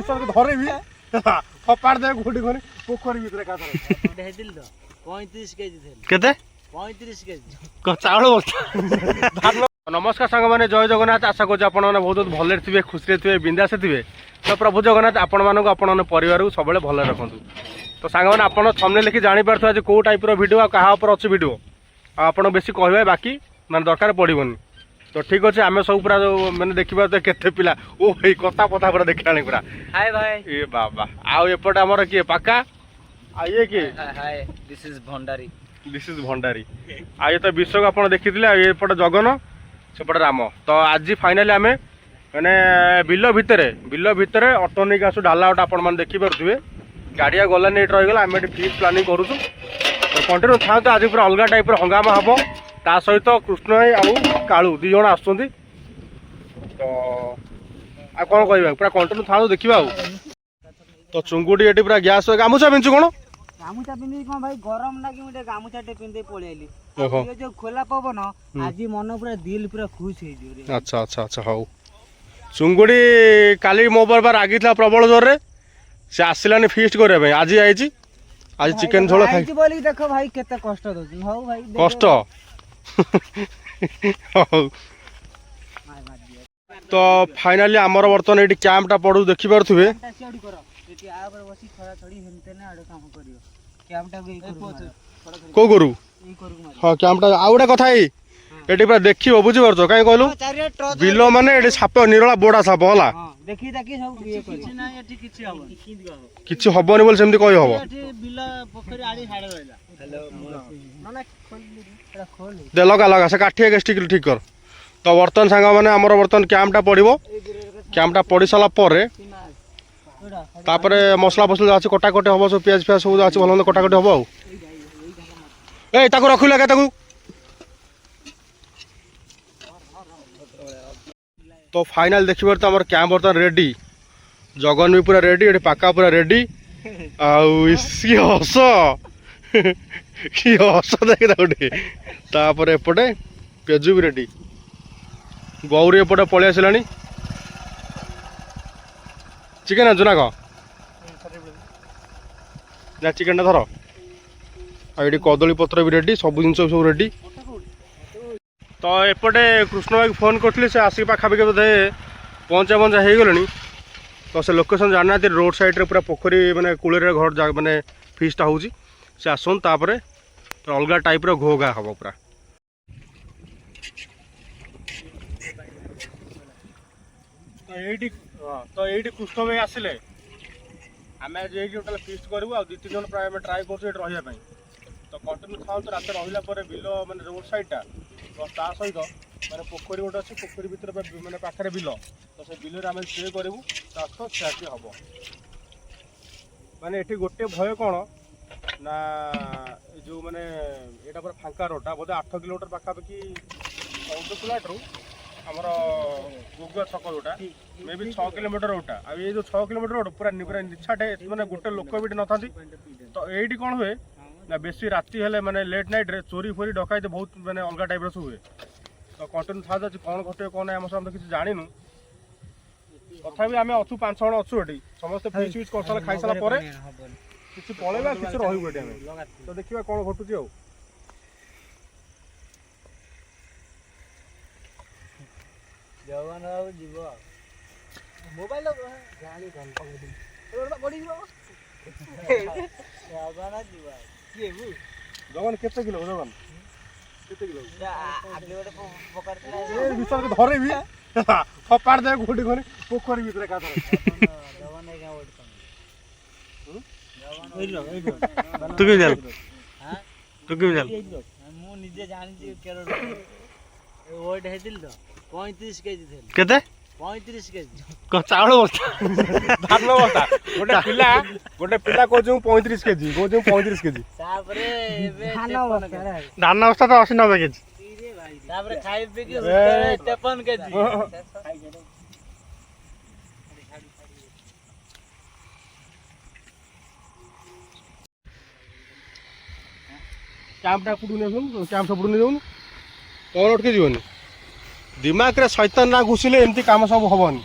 विश्वास धरे भी फपाड़ दे गोटी कोनी पोखरी भीतर का धरे हेदिल तो 35 केजी थे केते 35 केजी चावल बस्ता। नमस्कार सांग मैंने जय जगन्नाथ आशा करूँ आप बहुत भले थे खुशी थे बिंदास थे तो प्रभु जगन्नाथ आपण मानक आपण परिवार को सब भले रखु तो सांग मैंने आप थंबनेल लिखि जानी पार्थ आज कौ टाइप वीडियो आ क्या अच्छी वीडियो आप बेसी कहे बाकी मैंने दरकार पड़ोनी तो ठीक अच्छे आम सब पूरा मैंने देखा तो केते पिला ओ भाई कथा पथा पूरा देखा पूरा हाय भाई ए बाबा आउ एपटे आमर किए पाका आइए किए हाय दिस इज भंडारी आ ये तो विश्व को आप देखी एपटे जगन सेपटे राम तो आज फाइनाली आम मैंने बिल भितर ऑटो नहीं आसू ढाला आउट आप देखिपे गाड़िया गलानी ये रहीगला आम ये फिस्ट प्लानिंग करूँ तो कंटिन्यू था तो आज पूरा अलग टाइप हंगामा हम ता सहित कृष्ण भाई आउ कालू दी जन आस तो कौन कह पूरा कंटिन्यू था देखा तो चुंगुड़ी ये पूरा गैस गामुछा पिंचु कौन गामुछा पिंदी कोन भाई गरम लागी मुटे गामुछा टे पिंदे पळेली ये जो खोला पवन आज मन पूरा दिल पूरा खुश हे जो रे अच्छा अच्छा अच्छा हाउ चुंगुड़ी काली मो पर रागी था प्रबल जोर रे से आसिलानी फीस्ट करे भाई आज आइची आज चिकन झोल खाई बोली देखो भाई केते कष्ट दोची हाउ भाई कष्ट तो फाइनली आमर बर्तन ये कैंपटा पड़ू देखी पारे को करू हाँ कैंपटा आउ गोटे कथा ये पूरा देख बुझीपार कहीं कहलु बिल माने साप निरला बोड़ा साप है किसी हबनी बोल सेमती कही हम दे लगा लगा से काठी स्टिक ठीक कर तो बर्तन सांग मैंने आमर बर्तन कैंपटा पड़ो कैंपटा पड़ सारा तापर मसला फसला अच्छे कटाकटी हम सब पियाज फियाज सब अच्छे भल कटाकटी हम आउ रखू लगे तो फाइनल देखिए तो आम कैंप बर्तन रेडी जगन भी पूरा रेडी ये पाका पूरा रेडी हस कि हस देख गोटे तापर एपटे पेजु भी रेडी गौरी एपटे पलि आसला चिकेन आंचु ना कह चिकेन धर आई कदली पत्र भी रेडी सब जिन सब रेडी तो एपटे कृष्ण भाई फोन करते से आसिक पाखापाखि बोधे पहुँचा हो गले तो से लोकेशन जाना रोड साइड रे पूरा पोखरी माने कूल घर माने फिस्टा हो आसन तापर अलग टाइप घोघा हम पूरा तो ये कृष्ण भाई आसिले आम टोटाल फिस्ट करूँ आ 2-3 जन प्राय ट्राए कर रही तो कंटिन्यू था रात रहा बिल माने रोड साइडटा तो ता सहित मैंने पोखरी गोटे अच्छे पोखरी भितर मैंने पाखे बिल तो से बिल आम स्टे करूँ चाष से हम माने ये गोटे भय कौन ना जो मैंने यहाँ पूरा फांका रोडटा बोधे 8 किलोमीटर पाखापाखि 14 किलोमीटर आमर गोगुआ छक जोटा मे भी 6 किलोमीटर रोडटा आ ये जो 6 किलोमीटर रोड पूरा पूरा निछाटे मैंने गोटे लोक भी न था तो ये कौन हुए ना बेसी राति हेले माने लेट नाइट रे चोरी फोरी डकायत बहुत माने अलग टाइप रो हुए तो कंटिन्यू था कौन घटे कौन आम सब किसी जानिनु तथा भी आम अच्छु 5 जण अच्छु एटी समस्त फिश फिश कर सारा खाई सारा परे किसी पळेबा किसी रहिबो एटी आमे तो देखिबा कौन घटुची आ जवान बाबू जीव मोबाइल गाड़ी घंटा बड़ी जवान जीव जगन केते किलो जगन केते किलो आगे गोटे पकड़ला ए विश्वास धरे भी फपाड़ दे गोटी कोनी पोखरी भीतर का धरे जवान है क्या वेट कर तू क्यों चल हां तू क्यों चल मु निजे जानि छी केरो वेट हेदिल तो 35 केजी थे केते 35 केजी चावल बस्ता धान बस्ता गोटे पिला को जो 35 केजी को जो 35 केजी तापरे एबे धान बस्ता तो 80-90 केजी भाई तापरे खाइ पे के 53 केजी कैंपटा पुडू ने सुन कैंप सब पुडू ने जाऊन कौन उठ के जीवन दिमाग रे शैतान ना घुसिले एमती काम सब हबनी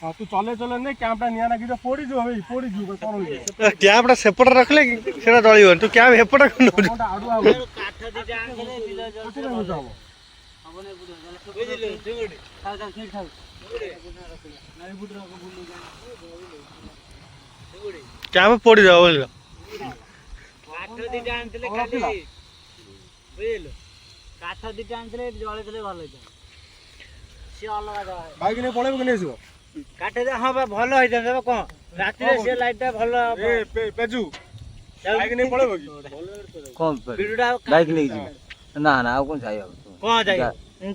ହଁ ତୁ ଚଲେଇ ଚଲେଇ ନେ କ୍ୟାମ୍ପଟା ନିଆଁ ଲାଗିଯିବ ପୋଡ଼ିଯିବ ଭାଇ ପୋଡ଼ିଯିବ କ'ଣ ହେଇଯିବ କ୍ୟାମ୍ପଟା ସେପଟେ ରଖିଲେ ସେଟା ଜଳିବ ତୁ କ୍ୟାମ୍ପ ଏପଟେ ନେଉଛୁ କ'ଣଟା ଆଡ଼ୁଆ ହବ କାଠ ଦିଟା ଆଣିଥିଲେ ବିଲ କେତେ ମିନିଟ୍ ହବ ହବନି ବୁଝିଲେ ଝୁଙ୍ଗୁଡି ଥାଉ ଥାଉ ସେଇଠି ଥାଉ ନାଇଁ ବୁଡି ରଖ ବୁଲି ଝୁଙ୍ଗୁଡି କ୍ୟାମ୍ପ ପୋଡ଼ିଯାଉ ବୁଝିଲ କାଠ ଦିଟା ଆଣିଥିଲେ ଖାଲି ବୁଝିଲୁ କାଠ ଦିଟା ଆଣିଥିଲେ ଜଳେଇଥିଲେ ଭଲ ହେଇଥାନ୍ତା ସିଏ ଅଲଗା ଦେବା ବାଇକ୍ ନେଇ ପଳେଇବ କି ନେଇଯିବ କାଠ ଦିଟା ହଁ ବା ଭଲ ହେଇଥାନ୍ତା ବା କ'ଣ ରାତିରେ ସେ ଲାଇଟଟା ଭଲ ଏ ପେଜୁ ବାଇକ୍ ନେଇ ପଳେଇବ କି କଣ ଭିଡୁଟା ବାଇକ୍ ନେଇକି ଯିବ ନା ନା ଆଉ କଣ ଯାଇ ହବ କ'ଣ ଯାଇ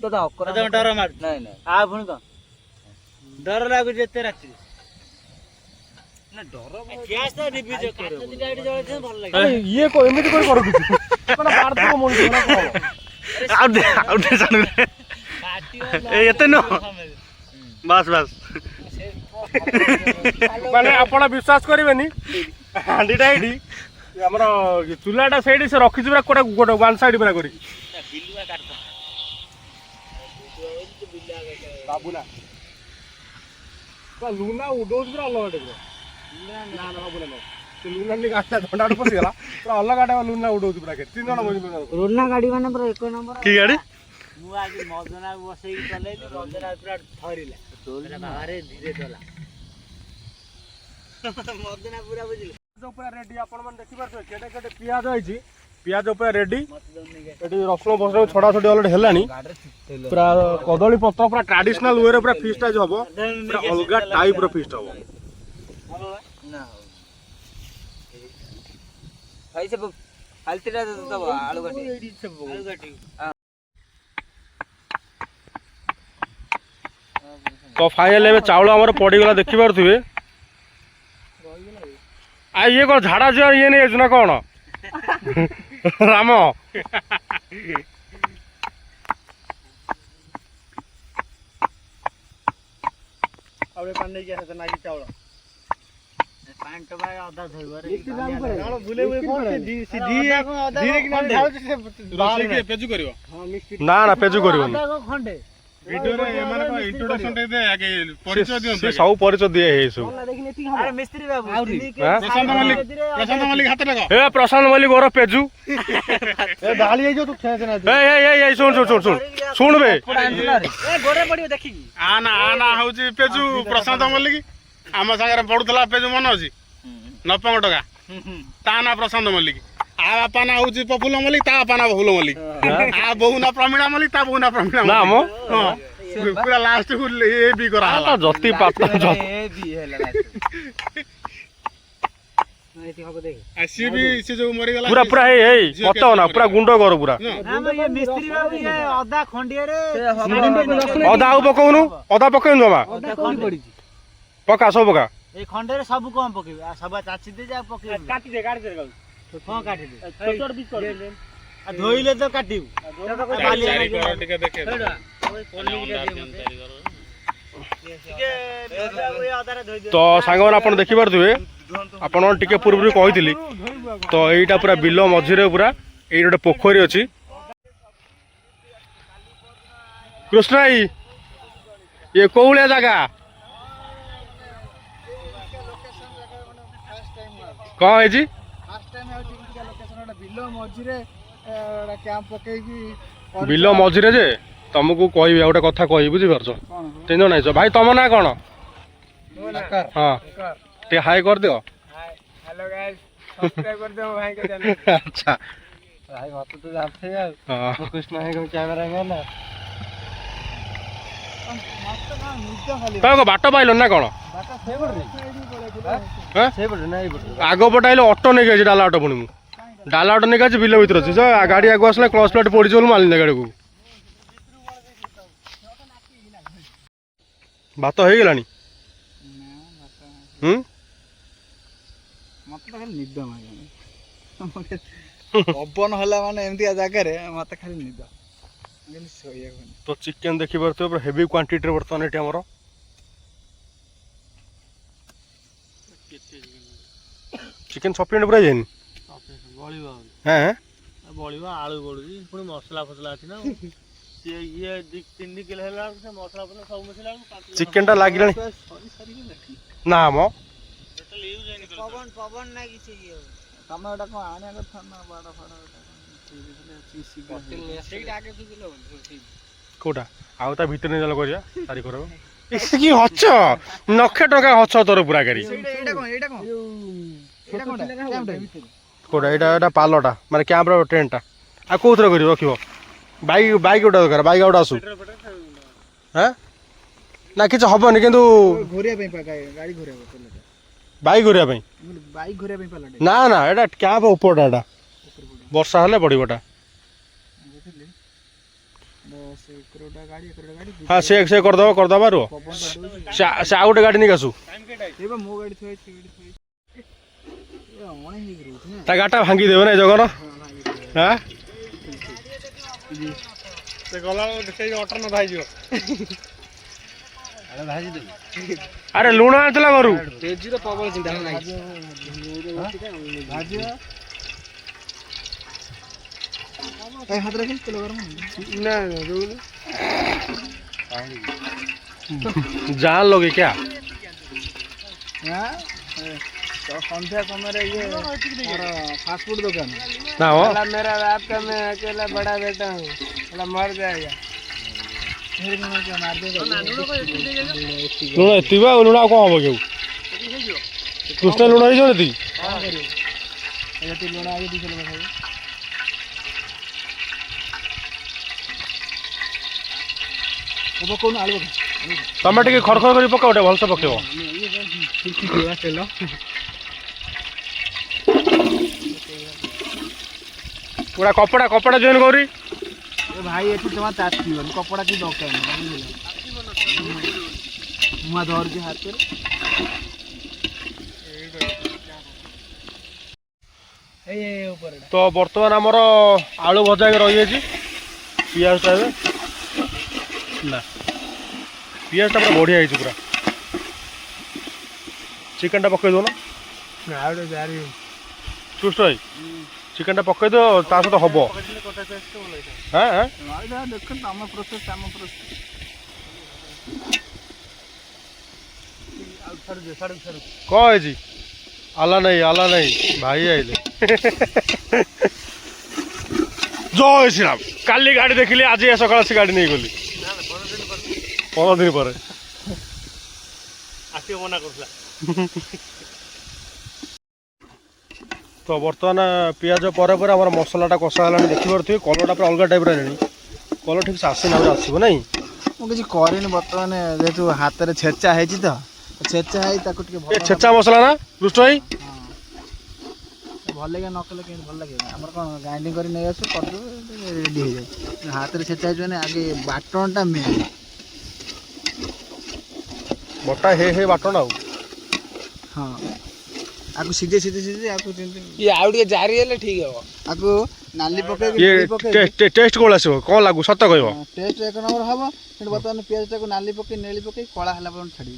ତ ଅକରା ଡର ମାରୁଛି ନାଇଁ ନାଇଁ ଆଉ ପୁଣି କ'ଣ ଡର ଲାଗୁଛି ଏତେ ରାତିରେ ନା ଡର ଗ୍ୟାସ୍ ତ ନିଭିଛ କାଠ ଦିଟା ଏଠି ଜଳେଇଥିଲେ ଭଲ ଲାଗିବ ଇଏ ଏମିତି କରି କରୁଛି କ'ଣ ବାର୍ଦ୍ଦବ ମଣିଷ ନା କ'ଣ ଆଉ ଦେ ସାଙ୍ଗରେ ଏତେ ନୁହଁ ବାସ୍ ବାସ୍ ମାନେ ଆପଣ ବିଶ୍ୱାସ କରିବେନି ହାଣ୍ଡିଟା ଏଇଠି ଆମର ଚୁଲାଟା ସେଇଠି ସେ ରଖିଛି ପୁରା ଗୋଟେ ଗୋଟେ ୱାନ୍ ସାଇଡ୍ ପୁରା କରିକି ବାବୁନା ଲୁନା ଉଡଉଛି ପୁରା ଅଲଗା ଟାଇପ୍ର ନା ବାବୁନା ନୁହଁ ସେ ଲୁନା ଗାଡ଼ିଟା ଥଣ୍ଡାଟା ପଶିଗଲା ପୁରା ଅଲଗା ଟାଇପ୍ର ଲୁନା ଉଡଉଛି ପୁରା କେତେ 3 ଜଣ ବସି ରୋନା ଗାଡି ମାନେ ପୁରା ଏକ ନମ୍ବର କି ଗାଡ଼ି ମୁଁ ଆଜି ମଦନା ବସେଇକି ଚଲେଇଲି ମଦନା ପୁରା ଧରିଲା ବାହାରେ ଧୀରେ ଚଲା ମଦନା ପୁରା ବୁଝିଲେ ପୁରା ରେଡି ଆପଣ ମାନେ ଦେଖିପାରୁଥିବେ କେତେ କେତେ ପିଆଜ ହେଇଛି ପିଆଜ ପୁରା ରେଡି ଏଠି ରସୁଣ ଫସୁଣ ଛଡ଼ା ଛଡ଼ି ଅଲରେଡ଼ି ହେଲାଣି ପୁରା କଦଳୀ ପତ୍ର ପୁରା ଟ୍ରାଡିସନାଲ ୱେରେ ପୁରା ଫିଷ୍ଟ ଆଜି ହବ ପୁରା ଅଲଗା ଟାଇପ୍ର ଫିଷ୍ଟ ହବ ନା ଭାଇ ସେ ହାଲତିଟା ଦବ ଆଳୁ କାଟି ତ ଫାଇନାଲ ଏବେ ଚାଉଳ ଆମର ପଡ଼ିଗଲା ଦେଖିପାରୁଥିବେ ଆ ଇଏ କ'ଣ ଝାଡ଼ା ଯିବା ଇଏ ନେଇ ଯାଇଛୁ ନା କ'ଣ ରାମ ପାଣି ନେଇକି ଆସ ନାଗି ଚାଉଳ ପାଣି ଟବା ଅଧା ଧୋଇବ ପେଜୁ କରିବ ନା ନା ପେଜୁ କରିବନି ଖଣ୍ଡେ ଭିଡିଓରେ ଏମାନଙ୍କ ଇଣ୍ଟ୍ରୋଡକ୍ସନ ଟେ ଦେ ଆଗେ ପରିଚୟ ଦିଅନ୍ତୁ ସେ ସବୁ ପରିଚୟ ଦିଏ ହେଇ ସବୁ ଆରେ ମିସ୍ତ୍ରୀ ବାବୁ ପ୍ରଶାନ୍ତ ମଲ୍ଲିକ ହାତ ଲଗାଅ ଏ ପ୍ରଶାନ୍ତ ମଲ୍ଲିକ ଓର ପେଜୁ ଏ ଢାଳି ହେଇଯିବ ତୁ ଖେଁ ଖେଁ ଏ ଶୁଣ ଶୁଣ ବେ ଏ ଗୋଡେ ପଡିବ ଦେଖିକି ଆ ନା ହଉଛି ପେଜୁ ପ୍ରଶାନ୍ତ ମଲ୍ଲିକ ଆମ ସାଙ୍ଗରେ ପଢୁଥିଲା ପେଜୁ ମନେ ଅଛି 90 ଟଙ୍କା ତା ନା ପ୍ରଶାନ୍ତ ମଲ୍ଲିକ ଆ ବାପା ନା ହଉଛି ପ୍ରଫୁଲ୍ଲ ମଲ୍ଲିକ ତା ବାପା ନା ପ୍ରଫୁଲ୍ଲ ମଲ୍ଲିକ ଆ ବୋହୁ ନା ପ୍ରମିଳା ମଲ୍ଲିକ ତା ବୋହୁ ନା ପ୍ରମିଳା ନା ମ ପୁରା ଲାଷ୍ଟ କୁ ଏ ବି କରା ହେଲା ଜତି ପାତ ସିଏ ବି ସେ ଯୋଉ ମରିଗଲା ପୁରା ପୁରା ହେଇ ପତ ନା ପୁରା ଗୁଣ୍ଡ କର ପୁରା ମିସ୍ତ୍ରୀ ବାବୁ ଅଧା ଖଣ୍ଡିଆରେ ଅଦା ଆଉ ପକଉନୁ ଅଦା ପକେଇନୁ ବାବା ପକା ସବୁ ପକା ଏଇ ଖଣ୍ଡରେ ସବୁ କଣ ପକେଇବେ ଆଉ ସବୁ ଚାଚି ଦେ ଯା ପକେଇବେ କାଟିଦେ କଣ କାଟିଦେ ଧୋଇଲେ ତ କାଟିବୁ ତ ସାଙ୍ଗମାନେ ଆପଣ ଦେଖିପାରୁଥିବେ ଆପଣ ଟିକେ ପୂର୍ବରୁ କହିଥିଲି ତ ଏଇଟା ପୁରା ବିଲ ମଝିରେ ପୁରା ଏଇଠି ଗୋଟେ ପୋଖରୀ ଅଛି କୃଷ୍ଣ ଭାଇ ଇଏ କୋଉ ଭଳିଆ ଜାଗା କଣ ହେଇଛି ବିଲ ମଝିରେ ଯେ ତମକୁ କହିବି ଆଉ ଗୋଟେ କଥା କହିବି ବୁଝିପାରୁଛ 3 ଜଣ ହେଇଛ ଭାଇ ତମ ନାଁ କଣ ହଁ ଟିକେ ହାଇ କରିଦିଅ ଆଚ୍ଛା ତମେ ବାଟ ପାଇଲ ନା କଣ ଆଗ ପଟେ ଆଇଲେ ଅଟୋ ନେଇକି ଅଛି ଡାଲା ଅଟୋ ପୁଣି ମୁଁ ଡାଲା ଅଟୋ ନେଇକି ଅଛି ବିଲ ଭିତରେ ଅଛି ଗାଡି ଆଗକୁ ଆସିଲା କ୍ଲଚ୍ ପ୍ଲେଟ୍ ପଡ଼ିଛି ବୋଲି ମାଲିନି ଗାଡ଼ିକୁ ଭାତ ହେଇଗଲାଣି ପବନ ହେଲା ମାନେ ଏମିତିଆ ଜାଗାରେ ମତେ ଖାଲି ନିଦ ତ ଚିକେନ ଦେଖିପାରୁଥିବେ ପୁରା ହେଭି କ୍ୱାଣ୍ଟିଟିରେ ବର୍ତ୍ତମାନ ଏଠି ଆମର ଚିକେନ ସଫିସିଏଣ୍ଟ ପୁରା ଯାଇନି ବଳିବ ହଁ ବଳିବ ଆଳୁ ବଳୁଛି ପୁଣି ମସଲା ଫସଲା ଅଛି ନା ସିଏ ଇଏ 2-3 କିଲୋ ହେଲା ବେଳକୁ ସେ ମସଲା ଫସଲା ସବୁ ମିଶିଲା ବେଳକୁ 5 କିଲୋ ଚିକେନ ଟା ଲାଗିଲାଣି ନା ମ ଟୋଟାଲ ୟୁଜ ହେଇନି ପବନ ନା କିଛି ଇଏ ତମେ ଏଟା କଣ ଆଣିବା କଥା ନା ବାଡ ଫାଡ ସେଇଟା ଆଗେ ଶୁଖିଲା କୋଉଟା ଆଉ ତା ଭିତରେ ନେଇ ଚାଲ କରିବା ତାରିଖ କରବ କି ହଛ ଲକ୍ଷେ ଟଙ୍କା ହଛ ତୋର ପୁରା କରି କୋଉଟା ଏଇଟା ପାଲଟା ମାନେ କ୍ୟାମ୍ପର ଟେଣ୍ଟଟା ଆଉ କୋଉଥିରେ କରିବ ରଖିବ ବାଇକ୍ ଗୋଟେ ଦରକାର ବାଇକ୍ ଗୋଟେ ଆସୁ ହଁ ନା କିଛି ହବନି କିନ୍ତୁ ଘୋରିବା ପାଇଁ ଗାଡି ଘୋରିବା ପାଇଁ ବାଇକ୍ ଘୁରିବା ପାଇଁ ବାଇକ୍ ଘୋରିବା ପାଇଁ ପାଲଟା ନା ନା ଏଇଟା କ୍ୟାମ୍ପ ଉପରଟା ଏଟା ବର୍ଷା ହେଲେ ପଡ଼ିବଟା ହଁ ସେ କରିଦବା ରୁହ ସେ ଆଉ ଗୋଟେ ଗାଡ଼ି ନେଇକି ଆସୁ ମୋ ଗାଡି ଥୁଆ ତା ଗାଡ଼ିଟା ଭାଙ୍ଗି ଦେବେ ନା ଜଗନ ହଁ ସେ ଗଲା ସେଇ ଅଟର ନ ଭାଇଯିବ ଆରେ ଲୁଣ ଆଣିଥିଲା ଘରୁ ପ୍ରବଳ ଚିନ୍ତା ହାତ ରଖି ତେଲ ଗରମ जान लोगे क्या ସନ୍ଧ୍ୟା ସମୟରେ ଇଏ फास्ट फूड दुकान ना हो मेरा रात का मैं अकेला बड़ा बेटा हूँ मर जाएगा लुण एति बा लुण कौन हम क्यों कृष्ण लुण ही जो एति लुण आगे दिखे कौन आलू तमें टे खरखर कर पकाओ भलसे पकेब पूरा कपड़ा जॉइन करी भाई ये जमा तातीवन कपड़ा की दरकार मुआ धर के हाथ कर तो बर्तमान आमर आलू भजा रही है पियाज टा ना पियाज टा पूरा बढ़िया है पूरा चिकन टा पकई दो ना सुष्ट भाई चिकन टा पकई दो ता सहित हम हाँ देख प्रोसेस कौन है आला नहीं भाई आइले जय श्री राम काली गाड़ी देखिली आज सकाल से गाड़ी नहीं गली 15 दिन पर मना कर तो बर्तमान पियाज पर आम मसलाटा कषा है देखिए कलरटा पूरा अलग टाइप कलर ठीक से आसना आसो ना मुझे करें बर्तमान जेहतु हाथ में छेचा है तो छेचा है छेचा मसला ना रुष्ट भाई भल लगे न कले भल लगे आम कौन ग्राइंडिंग कर नहीं आसो कर रेडी हो जाए हाथ में छेचा है आगे बाटनटा मेन बटा हे बाटन आउ हाँ आपको सीधे आपको ये आउ टे जारी हेले ठीक है आपको नाली पके ये टेस्ट कोल आसो कौन लागू सत कह टेस्ट एक नंबर हम बर्तमान पियाज टाक नाली पके नेली पके कला है छाड़ी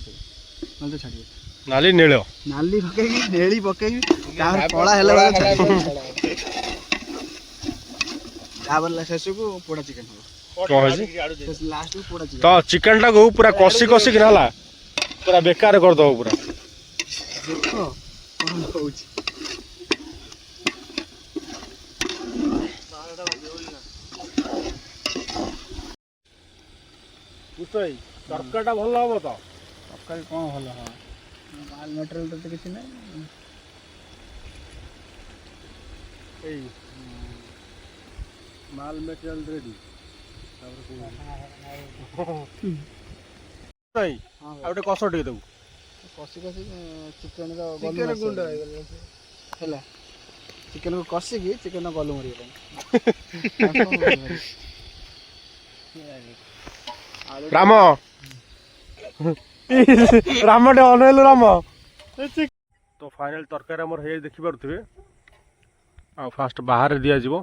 ना तो छाड़ी नाली नील नाली पके नेली पके कला है शेष को पोड़ा चिकेन लास्ट को पोड़ा चिकेन तो चिकेन टा को पूरा कषि कि ना पूरा बेकार कर दो पूरा देखो तरकारीटा भल हम तो तरकारी कौन भल हाँ माल मटेरियल तो किसी ना माल मटेरियल रेडी गोटे कष टे देव कषि चिकेन गुंड है चिकेन को कषिकी चिकेन गलु मर राम राम टे अनैलु राम तो फाइनल तरकारी आमर है देखि पारुथिबे आ फास्ट बाहर दिया जीवो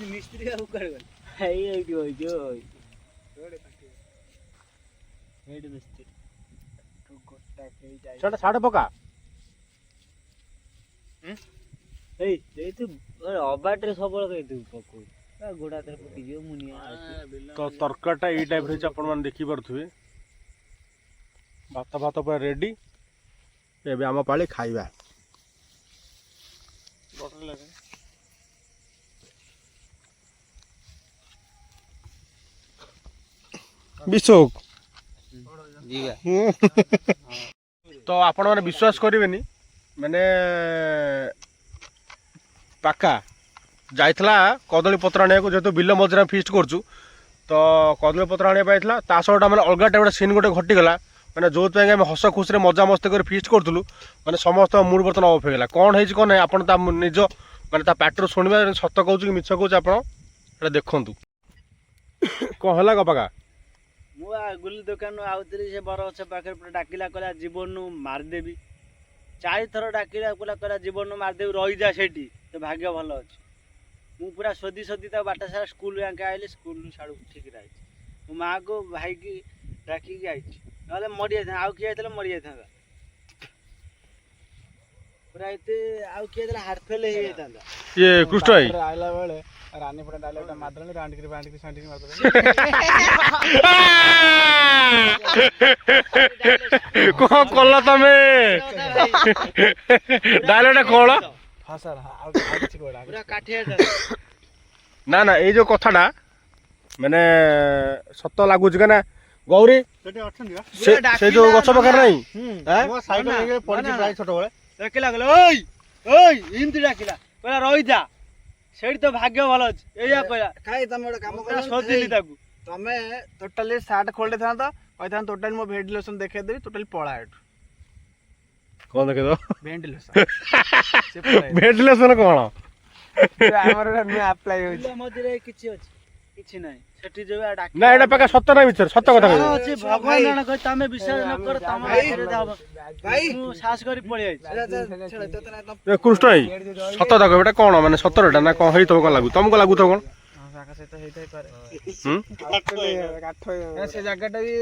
मिस्त्री मिस्त्री ସେଟା ସାଡେ ପକା। ଏଇ ତୁ ଅବାଟରେ ସବୁବେଳେ କହିଥିବୁ ପକଉ ଗୋଡା ହାତରେ ପକେଇଯିବ ମୁନିଆ ତ ତରକାରୀଟା ଏଇ ଟାଇପ୍ର ହେଇଛି, ଆପଣମାନେ ଦେଖିପାରୁଥିବେ। ଭାତ ଭାତ ପୁରା ରେଡି। ଏବେ ଆମ ପାଳି ଖାଇବା। ବିଶୋକ ତ ଆପଣମାନେ ବିଶ୍ୱାସ କରିବେନି, ମାନେ ପାକା ଯାଇଥିଲା କଦଳୀ ପତ୍ର ଆଣିବାକୁ। ଯେହେତୁ ବିଲ ମଝିରେ ଫିଷ୍ଟ କରୁଛୁ ତ କଦଳୀ ପତ୍ର ଆଣିବା ପାଇଁ ଯାଇଥିଲା। ତା ସହ ମାନେ ଅଲଗା ଟାଇପ୍ର ସିନ୍ ଗୋଟେ ଘଟିଗଲା, ମାନେ ଯେଉଁଥିପାଇଁ ଆମେ ହସ ଖୁସିରେ ମଜାମସ୍ତି କରି ଫିଷ୍ଟ କରୁଥିଲୁ। ମାନେ ସମସ୍ତଙ୍କ ମୁଡ୍ ବର୍ତ୍ତମାନ ଅଫ୍ ହେଇଗଲା। କ'ଣ ହେଇଛି କ'ଣ ନାହିଁ ଆପଣ ତା ନିଜ ମାନେ ତା ପାଟିରୁ ଶୁଣିବା, ସତ କହୁଛୁ କି ମିଛ କହୁଛୁ ଆପଣ ସେଟା ଦେଖନ୍ତୁ। କ'ଣ ହେଲା ଗ ପାକା? ମୁଁ ଗୁଲି ଦୋକାନରୁ ଆଉଥିଲି, ସେ ବରଗଛ ପାଖରେ ପୁରା ଡାକିଲା, କହିଲା ଜୀବନରୁ ମାରିଦେବି। 4 ଥର ଡାକିଲା, କହିଲା ଜୀବନରୁ ମାରିଦେବି, ରହିଯା ସେଇଠି, ତ ଭାଗ୍ୟ ଭଲ ଅଛି। ମୁଁ ପୁରା ଶୋଧି ତାକୁ ବାଟ ସାରା ସ୍କୁଲ ଯାକେ ଆଇଲି, ସ୍କୁଲରୁ ସାଡ଼ୁ ଠିକ୍ରେ ଆଇଛି। ମୋ ମାଆକୁ ଭାଇକି ଡାକିକି ଆଇଛି, ନହେଲେ ମରିଯାଇଥାନ୍ତା। ଆଉ କିଏ ଯାଇଥିଲା ମରିଯାଇଥାନ୍ତା ପୁରା। ଏତେ ଆଉ କିଏ ଯାଇଥିଲା ହାର୍ଟ ଫେଲ୍ ହେଇଯାଇଥାନ୍ତା। ଇଏ କୃଷ୍ଣ ଭାଇ ଆଇଲା ବେଳେ ରାନୀ ପଟେ ଡାଇଲଗଟା ମାରିଦେଲି, ରାଣ୍ଡିକିରି ସାଣ୍ଡିକିରି ମାରିଦେଲି। କ'ଣ କଲ ତମେ? ଡାଇଲଗଟା କ'ଣ? ହଁ ସାର୍, ଆଉ କିଛି କୁଆଡେ ପୁରା କାଠିଆ ନା ନା, ଏଇ ଯୋଉ କଥାଟା ମାନେ ସତ ଲାଗୁଛି କାହିଁକି ନା ଗୌରୀ ସେ ଯୋଉ ଗଛ ପାଖରେ ନାହିଁ ପଡିଛି ପ୍ରାୟ ଛୋଟବେଳେ। ଡାକିଲା, କହିଲା ଓଇ ଓଇ ଏମିତି ଡାକିଲା, କହିଲା ରହିଯା ସେଇଠି, ତ ଭାଗ୍ୟ ଭଲ ଅଛି। ଏଇଆ କହିଲା। କାଇଁ ତମେ ଗୋଟେ କାମ କର, ଶୋଧିଲି ତାକୁ। ତମେ ଟୋଟାଲି ସାର୍ଟ ଖୋଲି ଦେଇଥାନ୍ତ, କହିଥାନ୍ତ ଟୋଟାଲି ମୋ ଭେଣ୍ଟିଲେସନ ଦେଖେଇଦେବି, ଟୋଟାଲି ପଳା ଏଠୁ। କ'ଣ ଦେଖେଇଦ? ଭେଣ୍ଟିଲେସନ ଭେଣ୍ଟିଲେସନ କ'ଣ? ଆମର ନୂଆ ଆପ୍ଲାଏ ହଉଛି। ବିଲ ମଝିରେ କିଛି ଅଛି? କିଛି ନାହିଁ। ସେଠି ଯୋଉ ନା ଏଇଟା ପାକା ସତ ନା ମିଛରେ? ସତ କଥା କହିବ। ଅଛି, ଭଗବାନ ଜଣ କହି ତମେ ବିଶ୍ୱାସ ନ କର, ତମ ହାତରେ ହବ। ମୁଁ ସାହସ କରି ପଳେଇ ଆଇଛି। କୃଷ୍ଣ ଭାଇ ସତ କଥା କହିବ, ଏଟା କ'ଣ ମାନେ ସତରଟା ନା କ'ଣ ହେଇଥିବ? କ'ଣ ଲାଗୁଛି ତମକୁ? ଲାଗୁଥିବ କ'ଣ? ସେ ଜାଗାଟା ବି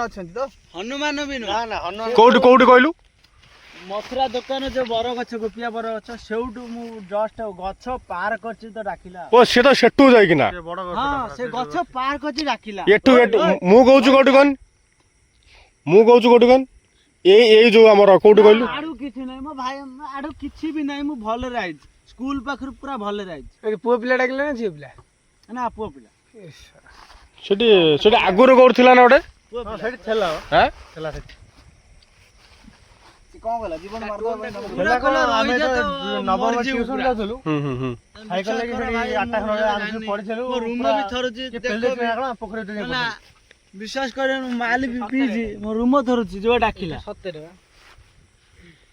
ଅଛନ୍ତି ତ, ହନୁମାନ ବି ନୁହଁ। କୋଉଠି କୋଉଠି କହିଲୁ? ମଥୁରା ଦୋକାନ ଯୋଉ ବର ଗଛ, ଗୋପିଆ ବର ଗଛ, ସେଇଠୁ ମୁଁ ଜଷ୍ଟ ଗଛ ପାର କରିଛି ତ ଡାକିଲା। ଓ ସିଏ ତ ସେଠୁ ଯାଇକିନା। ହଁ, ସେ ଗଛ ପାର କରିଛି ଡାକିଲା। ଏଠୁ ମୁଁ କହୁଛି କୋଉଠି କହନି, ମୁଁ କହୁଛି କୋଉଠି କହନି, ଏଇ ଯୋଉ ଆମର କୋଉଠି କହିଲୁ? ଆଡୁ କିଛି ନାହିଁ ମୋ ଭାଇ, ଆଡୁ କିଛି ବି ନାହିଁ। ମୁଁ ଭଲରେ ଆଇଛି, ସ୍କୁଲ ପାଖରୁ ପୁରା ଭଲରେ ଆଇଛି। ପୁଅ ପିଲା ଡାକିଲେ ନା ଝିଅ ପିଲା? ନା ପୁଅ ପିଲା। ସେଠି ସେଠି ଆଗରୁ କୋଉଠି ଥିଲା ନା ଗୋଟେ? ସେଠି ଥିଲା ହାଁ ଥିଲା ସେଠି। କଣ କଲା ଜୀବନ ହୁଁ ହୁଁ ସାଇକେଲ ଲାଗି ସେଠି 8 ଖଣ୍ଡ ଆମେ ପଡିଥିଲୁ। ରୁମ ବି ଥରୁଛି, ବିଶ୍ୱାସ କରିବେନି, ମାଲ ବି ପିଇଛି, ମୋ ରୁମ ଥରୁଛି ଯୋଉ ଡାକିଲା। ସତରେ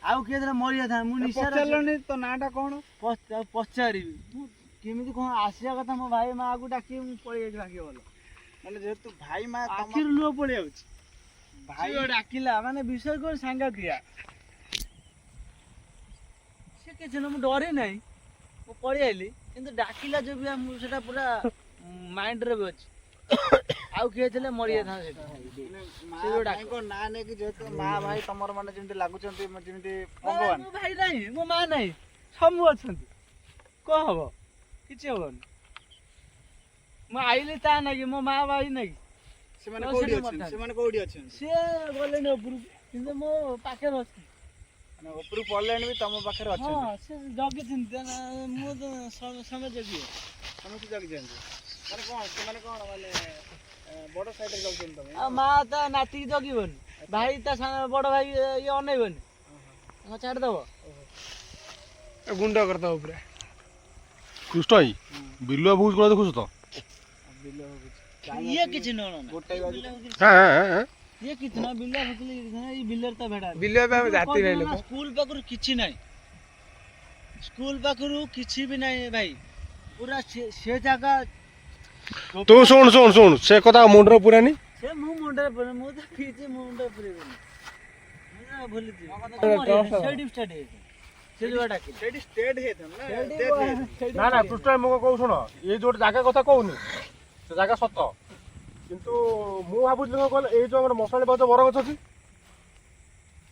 ଆଉ କିଏ ଥିଲା ମରିଯାଇଥାନ୍ତା। ମୁଁ ନିଶାରେ ତୋ ନାଁଟା କଣ ପଚାରିବି ମୁଁ କେମିତି କଣ ଆସିବା କଥା। ମୋ ଭାଇ ମାଆକୁ ଡାକି ମୁଁ ପଳେଇ ଯାଇଛି, ଭାଗ୍ୟ ଭଲ। ମାନେ ଯେହେତୁ ଭାଇ ମା ଆଖିରୁ ଲୁହ ପଳେଇ ଯାଉଛି। ଭାଇ ଡାକିଲା ମାନେ ବିଶ୍ୱାସ କରି ସାଙ୍ଗାତିଆ। ସେ କିଛି ନୁହଁ, ମୁଁ ଡରି ନାହିଁ, ମୁଁ ପଳେଇ ଆଇଲି। କିନ୍ତୁ ଡାକିଲା ଯୋଉ ବି ମୁଁ ସେଟା ପୁରା ମାଇଣ୍ଡରେ ବି ଅଛି। ଆଉ କିଏ ଥିଲେ ମରିଯାଇଥାନ୍ତା ସେଟା। ଭାଇଙ୍କ ନାଁ ନେଇକି ଯେହେତୁ ମା ଭାଇ ତମର ମାନେ ଯେମିତି ଲାଗୁଛନ୍ତି ଯେମିତି ଭଗବାନ। ମୋ ଭାଇ ନାହିଁ, ମୋ ମା ନାହିଁ, ସବୁ ଅଛନ୍ତି। କଣ ହବ? କିଛି ହବନି। ମୁଁ ଆଇଲି ତା ନାଗି, ମୋ ମା ଭାଇ ନାଗି। ସେମାନେ କୋଉଠି ଅଛନ୍ତି? ସେମାନେ କୋଉଠି ଅଛନ୍ତି? ସିଏ ଗଲେନି ଉପରକୁ, କିନ୍ତୁ ମୋ ପାଖରେ ଅଛି। ମାନେ ଉପରକୁ ପଳେଇଲେଣି ବି ତମ ପାଖରେ ଅଛନ୍ତି? ହଁ, ସେ ଜଗିଛନ୍ତି। ମୁଁ ତ ସମୟ ଜଗିବ, ସମସ୍ତେ ଜଗିଛନ୍ତି। ମାନେ କଣ ସେମାନେ କଣ ମାନେ ବଡ ସାଇଡରେ ଯାଉଛନ୍ତି ତମେ? ଆଉ ମା ତା ନାତିକି ଜଗିବନି, ଭାଇ ତା ବଡ ଭାଇ ଇଏ ଅନେଇବନି, ଛାଡ଼ିଦବ, ଗୁଣ୍ଡ କରିଦବ ପୁରା। କୃଷ୍ଣ ଭାଇ ବିଲୁଆ ବହୁତ କ'ଣ ଦେଖୁଛୁ ତ? ଇଏ କିଛି ନୁହଁ, ଇଏ କିଛି ନୁହଁ। ବିଲ ଏଇ ବିଲରେ ତ ଭେଡା ସ୍କୁଲ ପାଖରୁ କିଛି ନାହିଁ, ସ୍କୁଲ ପାଖରୁ କିଛି ବି ନାହିଁ ଭାଇ। ପୁରା ସେ ଜାଗା ତୁ ଶୁଣ ଶୁଣ ଶୁଣ, ସେ କଥା ମୁଣ୍ଡରେ ପୁରାନି। ସେ ମୁଁ ମୁଣ୍ଡରେ ପୁରେନି, ମୁଁ ତ ପିଇଛି, ମୁଁ ମୁଣ୍ଡରେ ପୁରେଇବିନି। ମୁଁ ଭୁଲିଛି ସେଇଠି ଷ୍ଟାର୍ଟ ହେଇଛି। ସେ ଯୋଉ ଡାକିଲା ସେଇଠି ଷ୍ଟେଟ୍ ହେଇଥାନ୍ତା ନା ନା କୃଷ୍ଣ ଭାଇ ମୁଁ କହୁଛୁ ଶୁଣ, ଏଇ ଯୋଉ ଜାଗା କଥା କହୁନି, ସେ ଜାଗା ସତ। କିନ୍ତୁ ମୁଁ ଭାବୁଥିଲି କଣ କହିଲ ଏଇ ଯୋଉ ଆମର ମଶାଣି ପାଖ ବରଗଛ ଅଛି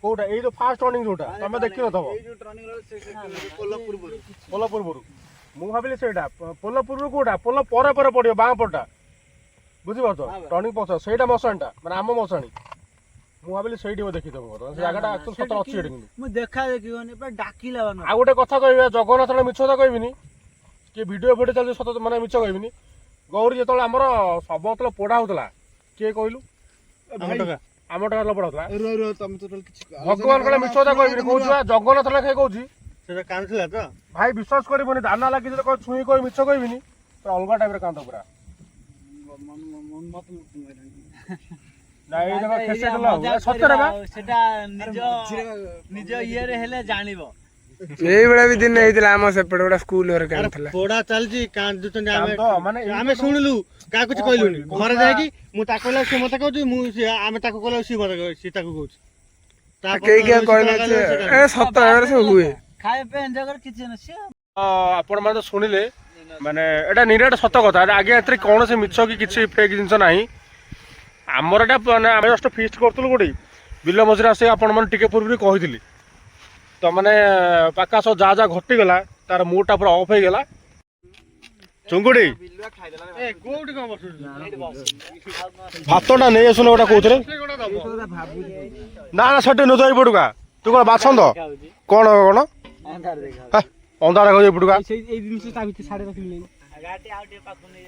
କୋଉଟା ଏଇ ଯୋଉ ଫାଷ୍ଟ ଟର୍ଣ୍ଣିଂ ଯୋଉଟା ତମେ ଦେଖିନଥିବ ପୋଲ ପୂର୍ବରୁ ମୁଁ ଭାବିଲି ସେଇଟା ପୋଲ ପୂର୍ବରୁ କୋଉଟା ପୋଲ ପରେ ପରେ ପଡିବ ବାଁ ପଟଟା ବୁଝିପାରୁଛ ଟର୍ଣ୍ଣିଂ ପଛ ସେଇଟା ମଶାଣିଟା ମାନେ ଆମ ମଶାଣି ମୁଁ ଭାବିଲି ସେଇଠି ଦେଖିଥିବ ସେ ଜାଗାଟା ଆକ୍ଚୁଆଲି ସତରେ ଅଛି ଏଠି କିନ୍ତୁ ମୁଁ ଦେଖା ଦେଖିବନି ପୁରା ଡାକିଲା ଆଉ ଗୋଟେ କଥା କହିବି ଜଗନ୍ନାଥ ମିଛ କଥା କହିବିନି କିଏ ଭିଡ଼ିଓ ଫିଡ଼ିଓ ଚାଲିଛି ସତ ମାନେ ମିଛ କହିବିନି ଗୌରୀ ଯେତେବେଳେ ଆମର ଶବ ଯେତେବେଳେ ପୋଡ଼ା ହଉଥିଲା କିଏ କହିଲୁ ଆମ ଟଙ୍କା ପୋଡ଼ା ହଉଥିଲା ଭଗବାନ କହିଲେ ମିଛ କଥା କହିବିନି କହୁଛି ଜଗନ୍ନାଥ ଲେଖାଏ କହୁଛି ସେଟା କାନ୍ଦୁଥିଲା ତ ଭାଇ ବିଶ୍ୱାସ କରିବନି ଦାନା ଲାଗି ଛୁଇଁ କହି ମିଛ କହିବିନି ପୁରା ଅଲଗା ଟାଇପ୍ରେ କାନ୍ଦ ପୁରା ନାଇଁ ଏଇଟା ଖେସେ ଦେଲା ସତରେ ବା ସେଟା ନିଜ ଇଏରେ ହେଲେ ଜାଣିବ ଏଇଭଳିଆ ବି ଦିନ ହେଇଥିଲା ଆମ ସେପଟେ ଗୋଟେ ସ୍କୁଲ ଘରେ କାନ୍ଦୁଥିଲା ପୋଡା ଚାଲିଛି କାନ୍ଦୁଛନ୍ତି ମାନେ ଆମେ ଶୁଣିଲୁ କାହା କିଛି କହିଲୁନି ଘରେ ଯାଇକି ମୁଁ ତାକୁ କହିଲା ସିଏ ମତେ କହୁଛି ମୁଁ ଆମେ ତାକୁ କହିଲା ସିଏ ମତେ ସିଏ ତାକୁ କହୁଛି କେହି କେହି କହିନଥିବେ ଏ ସତ ଭାବରେ ସବୁ ହୁଏ ଖାଇବା ପାଇଁ ଏନ୍ଜୟ କର କିଛି ନସି ଆପଣ ମାନେ ତ ଶୁଣିଲେ ମାନେ ଏଇଟା ନିରାଟ ସତ କଥା ଆଜ୍ଞା ଏଥିରେ କୌଣସି ମିଛ କି କିଛି ଫେକ୍ ଜିନିଷ ନାହିଁ ଆମର ଏଇଟା ମାନେ ଆମେ ଜଷ୍ଟ ଫିଷ୍ଟ କରୁଥିଲୁ କୋଉଠି ବିଲ ମଝିରେ ଆସି ଆପଣ ମାନେ ଟିକେ ପୂର୍ବରୁ କହିଥିଲି ତ ମାନେ ପାକା ସହ ଯାହା ଯାହା ଘଟିଗଲା ତାର ମୁଡଟା ପୁରା ଅଫ୍ ହେଇଗଲା ଚୁଙ୍ଗୁଡି ଭାତଟା ନେଇ ଆସୁନ ଗୋଟେ କହୁଥିଲେ ନା ନା ସେଠି ନୁଦ ଏଇପଟୁକା ତୁ କଣ ବାଛନ୍ଦ କଣ କଣ ଅନ୍ଧାର ଦେଖାଉଛି ଏପଟୁକା ଏଇ ଜିନିଷ ତା ଭିତରେ ସାଡେ ରଖିଲି ଗାଟି ଆଉ ଟିକେ ପାଖକୁ ନେଇ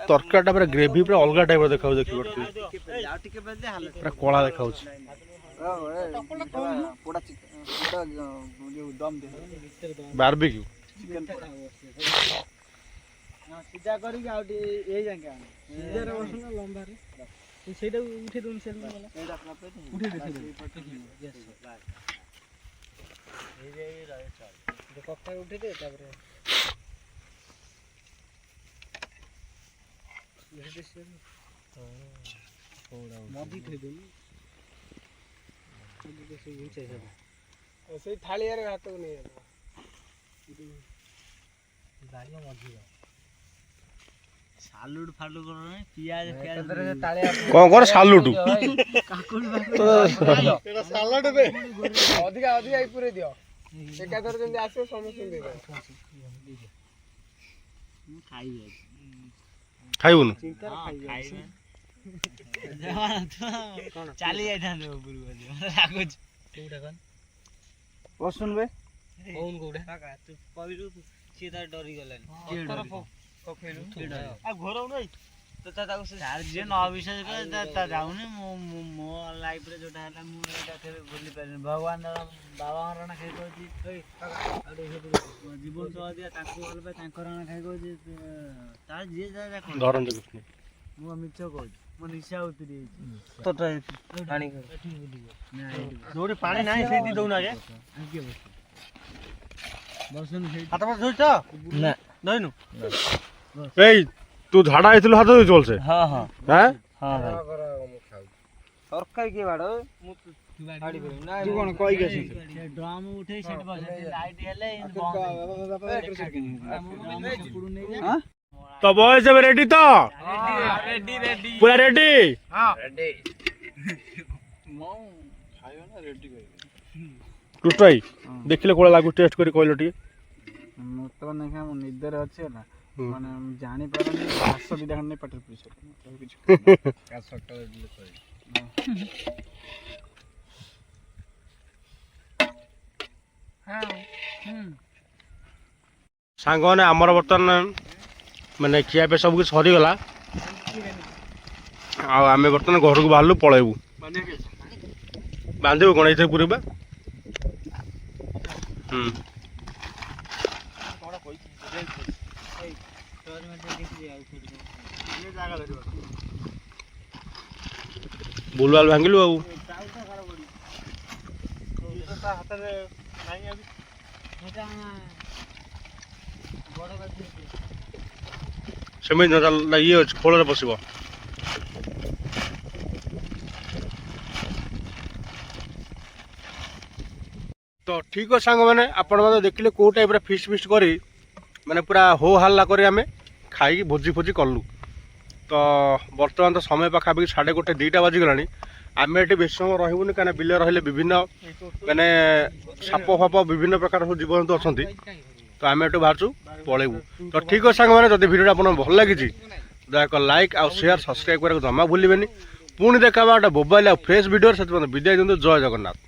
ତରକାରୀଟା ପୁରା ଗ୍ରେଭି ପୁରା ଅଲଗା ଟାଇପ୍ର ଦେଖାଉଛି ଦେଖିପାରୁଥିବେ ପୁରା କଳା ଦେଖାଉଛି ବାରବିକ୍ୟୁ ସିଧା କରିକି ଆଉ ଟିକେ ଏଇ ଯାଙ୍କେ ଆଣ ଲମ୍ବାରେ ସେଇଟା ଉଠେଇ ଦଉନି ସେ କଥା ଉଠେଇ ଦେ ତାପରେ ସେଇ ଥାଳିଆରେ ଭାତକୁ ନେଇ ସାଲୁଟ ଫାଲୁ କର ପିଆଜ କଣ କର ସାଲୁଟୁ ଅଧିକା ଅଧିକା ପୁରେଇ ଦିଅ ଏକାଥରେ ଯେମିତି ଆସିବ ସମସ୍ତଙ୍କୁ ଦେଇଦେବ ଖାଇବୁନୁ ଚାଲି ଯାଇଥାନ୍ତେ ଉପରକୁ ଲାଗୁଛି ବସୁନ ବେ ତୁ କହିଲୁ ସିଏ ତାର ଡରିଗଲାଣି ଘୋରଉ ନାଇଁ ଯିଏ ନ ବିଶ୍ୱାସ କରେ ତା ଯାଉନି ମୋ ଲାଇଫରେ ଯୋଉଟା ହେଲା ମୁଁ ଏଇଟା କେବେ ଭୁଲି ପାରିନି ଭଗବାନ ବାବା ରଣା ଖାଇ କହୁଛି ଜୀବନ ସହ ଦିଆ ତାଙ୍କୁ ଭଲ ପାଏ ତାଙ୍କ ରଣା ଖାଇ କହୁଛି ତାର ଯିଏ ଯାହା ମୁଁ ମିଛ କହୁଛି ମୋ ନିଶା ଉତରି ଯୋଉଠି ପାଣି ନାହିଁ ସେଇଠି ଦଉନ ଆଜ୍ଞା ହାତ ପାତ ଧୋଇଛ ନା ଧୋଇନୁ এই ତୁ ଝାଡା ହେଇଥିଲୁ ହାତ ଧୋଇଛୁ ଭଲସେ ହଁ ହଁ হ্যাঁ ତରକାରୀ କିଏ ବାଡ ମୁଁ ତୁ କଣ କହିକି ଆସିଛୁ ଡ୍ରମ୍ ଉଠେଇ ସେଠି ବସେ ଲାଇଟ୍ ହେଲେ তো বয়স হবে রেডি তো পুরা রেডি টুটাই ଦେଖିଲେ କୋଳ ଲାଗୁ ଟେଷ୍ଟ କରି କହିଲ ଟିକେ ମୁଁ ତ ନାହିଁ ମୁଁ ନିଦରେ ଅଛି ହେଲା ମାନେ ମୁଁ ଜାଣିପାରୁନି ଘାସ ଦିଟା ଖଣ୍ଡେ ପାଟିରେ ପୁରେଇ ସାଙ୍ଗମାନେ ଆମର ବର୍ତ୍ତମାନ ମାନେ ଖିଆ ପିଆ ସବୁ କିଛି ସରିଗଲା ଆଉ ଆମେ ବର୍ତ୍ତମାନ ଘରକୁ ବାହାରିଲୁ ପଳେଇବୁ ବାନ୍ଧିବୁ କଣ ଏଇଥିରେ ପୁରେଇବା ବୁଲବାଲ ଭାଙ୍ଗିଲୁ ଆଉ ସେମିତି ଇଏ ଅଛି ଖୋଳରେ ପଶିବ ତ ठीक अच्छे सांग मैंने आपण मैंने देखिले कौ टाइप फिस्ट करी माने पूरा हो हल्ला करी आमे खाई भोजी फोजी कलु। तो बर्तमान तो समय पाखापाखि 1:30 2टा बाजिगला आम ये बेस समय रही कहीं बिल रही विभिन्न माने साप फाप विभिन्न प्रकार सब जीव जंतु अच्छा तो आम ये बाहर पलैबू। तो ठीक अच्छे सांग मैंने जब भिडियो आपको भल लगी दयाक लाइक आउ शेयर सब्सक्राइब करने जमा भूलें। पुणी देखा गोटे मोबाइल आ फ्रेश भिडियो से विदाय दिखाते। जय जगन्नाथ।